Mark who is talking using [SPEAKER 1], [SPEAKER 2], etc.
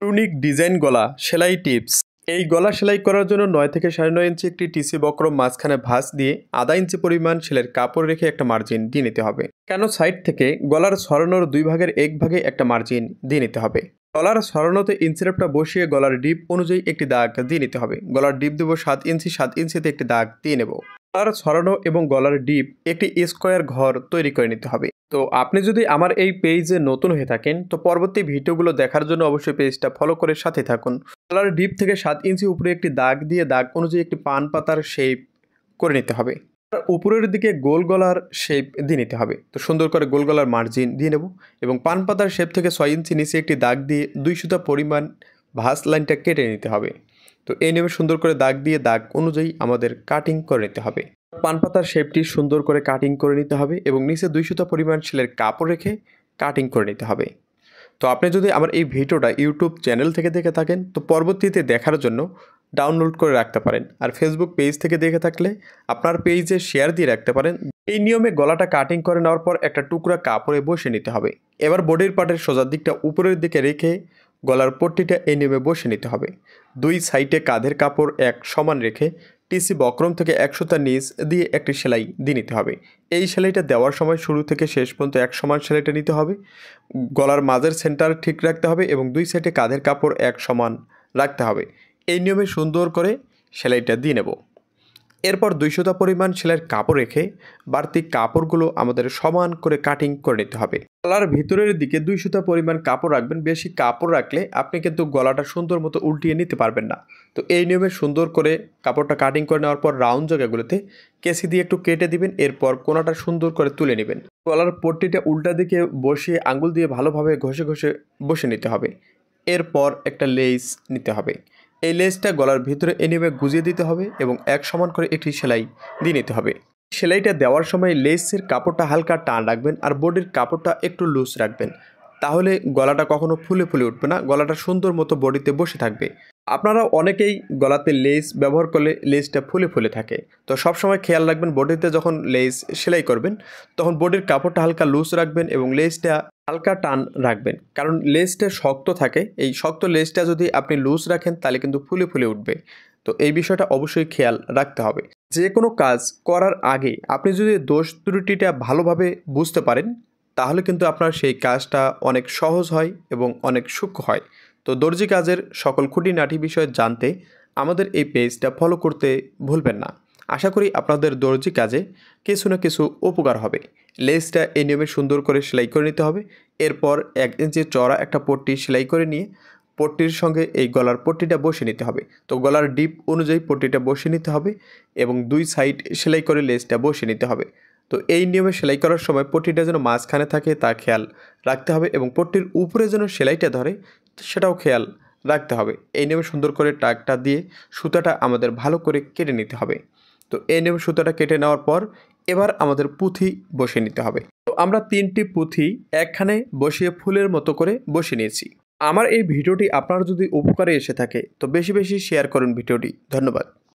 [SPEAKER 1] Unique design গলা সেলাই tips. এই গলা সেলাই করার জন্য 9 থেকে 9.5 ইঞ্চি একটি টিসি বক্রম মাঝখানে ভাঁজ দিয়ে আধা ইঞ্চি পরিমাণ সেলের কাপড় রেখে একটা মার্জিন দিয়ে নিতে হবে। কেন সাইড থেকে গলার ছড়ানোর 2 ভাগের 1 ভাগে একটা মার্জিন দিয়ে নিতে হবে। গলার ছড়ানোতে ইঞ্চিরেপটা বসিয়ে গলার ডিপ অনুযায়ী একটি দাগ দিয়ে নিতে হবে। গলার ডিপ দেবো 7 ইঞ্চি, 7 ইঞ্চিতে একটি দাগ দিয়ে নেব। গলার ছড়ানো এবং গলার ডিপ একটি স্কোয়ার ঘর তৈরি করে নিতে হবে। তো আপনি যদি আমার এই পেজে নতুন হয়ে থাকেন তো পরবর্তী ভিডিওগুলো দেখার জন্য অবশ্যই পেজটা ফলো করে সাথে থাকুন। গলার ডিপ থেকে 7 ইঞ্চি উপরে একটি দাগ দিয়ে দাগ অনুযায়ী একটি পান পাতার শেপ করে নিতে হবে। উপরের দিকে গোল গলার শেপ দিয়ে নিতে হবে। তো সুন্দর করে গোল গলার মার্জিন দিয়ে নেব এবং পান পাতার শেপ থেকে 6 ইঞ্চি নিচে একটি দাগ দিয়ে 2 সুতা পরিমাণ ভাঁজ লাইনটা কেটে নিতে হবে। তো এই নিয়মে সুন্দর করে দাগ দিয়ে দাগ অনুযায়ী আমাদের কাটিং করে নিতে হবে। পান পাতার শেপটি সুন্দর করে কাটিং করে নিতে হবে এবং নিচে 2 সুতা পরিমাণ সেলের কাপড় রেখে কাটিং করে নিতে হবে। তো আপনি যদি আমার এই ভিডিওটা ইউটিউব চ্যানেল থেকে দেখে থাকেন তো পরবর্তীতে দেখার জন্য ডাউনলোড করে রাখতে পারেন, আর ফেসবুক পেজ থেকে দেখে থাকলে আপনার পেজে শেয়ার দিয়ে রাখতে পারেন। এই নিয়মে গলাটা কাটিং করে নেওয়ার পর একটা টুকরা কাপড়ে বসে নিতে হবে। এবার বডির পার্টের সোজা দিকটা উপরের দিকে রেখে গলার পট্টিটা এই নিয়মে বসে নিতে হবে। 2 সাইডে কাঁধের কাপড় এক সমান রেখে টিসি বক্রম থেকে 1 সুতা নিচ দিয়ে একটি সেলাই দিয়ে নিতে হবে। এই সেলাইটা দেওয়ার সময় শুরু থেকে শেষ পর্যন্ত এক সমান সেলাইটা নিতে হবে। গলার মাঝের সেন্টার ঠিক রাখতে হবে এবং 2 সাইডে কাঁধের কাপড় এক সমান রাখতে হবে। এই নিয়মে সুন্দর করে সেলাইটা দিয়ে নেব। এরপর 2 সুতা পরিমাণ সেলাইয়ের কাপড় রেখে বাড়তি কাপড়গুলো আমাদের সমান করে কাটিং করে নিতে হবে। গলার ভিতরের দিকে 2 সুতা পরিমাণ কাপড় রাখবেন। বেশি কাপড় রাখলে আপনি কিন্তু গলাটা সুন্দর মতো উল্টিয়ে নিতে পারবেন না। তো এই নিয়মে সুন্দর করে কাপড়টা কাটিং করে নেওয়ার পর রাউন্ড জায়গাগুলোতে কেসি দিয়ে একটু কেটে দিবেন। এরপর কোনাটা সুন্দর করে তুলে নেবেন। গলার পট্টিটা উল্টা দিকে বসিয়ে আঙুল দিয়ে ভালোভাবে ঘষে ঘষে বসে নিতে হবে। এরপর একটা লেস নিতে হবে। এই লেসটা গলার ভিতরে এনিমে গুজিয়ে দিতে হবে এবং এক সমান করে একটি সেলাই দিয়ে নিতে হবে। সেলাইটা দেওয়ার সময় লেসের কাপড়টা হালকা টান রাখবেন আর বডির কাপড়টা একটু লুজ রাখবেন, তাহলে গলাটা কখনো ফুলে ফুলে উঠবে না, গলাটা সুন্দর মতো বডিতে বসে থাকবে। আপনারা অনেকেই গলাতে লেস ব্যবহার করলে লেসটা ফুলে ফুলে থাকে। তো সবসময় খেয়াল রাখবেন বডিতে যখন লেস সেলাই করবেন তখন বডির কাপড়টা হালকা লুজ রাখবেন এবং লেসটা হালকা টান রাখবেন, কারণ লেসটা শক্ত থাকে। এই শক্ত লেসটা যদি আপনি লুজ রাখেন তাহলে কিন্তু ফুলে ফুলে উঠবে। তো এই বিষয়টা অবশ্যই খেয়াল রাখতে হবে। যে কোনো কাজ করার আগে আপনি যদি দোষ ত্রুটিটা ভালোভাবে বুঝতে পারেন তাহলে কিন্তু আপনার সেই কাজটা অনেক সহজ হয় এবং অনেক সূক্ষ্ম হয়। তো দর্জি কাজের সকল খুঁটিনাটি বিষয় জানতে আমাদের এই পেজটা ফলো করতে ভুলবেন না। আশা করি আপনাদের দর্জি কাজে কিছু না কিছু উপকার হবে। লেসটা এই নিয়মে সুন্দর করে সেলাই করে নিতে হবে। এরপর 1 ইঞ্চি চওড়া একটা পট্টি সেলাই করে নিয়ে পট্টির সঙ্গে এই গলার পট্টিটা বসিয়ে নিতে হবে। তো গলার ডিপ অনুযায়ী পট্টিটা বসিয়ে নিতে হবে এবং 2 সাইড সেলাই করে লেসটা বসিয়ে নিতে হবে। তো এই নিয়মে সেলাই করার সময় পট্টিটা যেন মাঝখানে থাকে তা খেয়াল রাখতে হবে এবং পট্টির উপরে যেন সেলাইটা ধরে সেটাও খেয়াল রাখতে হবে। এই নিয়মে সুন্দর করে টাকটা দিয়ে সুতাটা আমাদের ভালো করে কেটে নিতে হবে। তো এই নিয়মে সুতাটা কেটে নেওয়ার পর এবার আমাদের পুঁথি বসিয়ে নিতে হবে। তো আমরা 3টি পুঁথি একখানে বসিয়ে ফুলের মতো করে বসিয়ে নিয়েছি। আমার এই ভিডিওটি আপনার যদি উপকারে এসে থাকে তো বেশি বেশি শেয়ার করুন ভিডিওটি। ধন্যবাদ।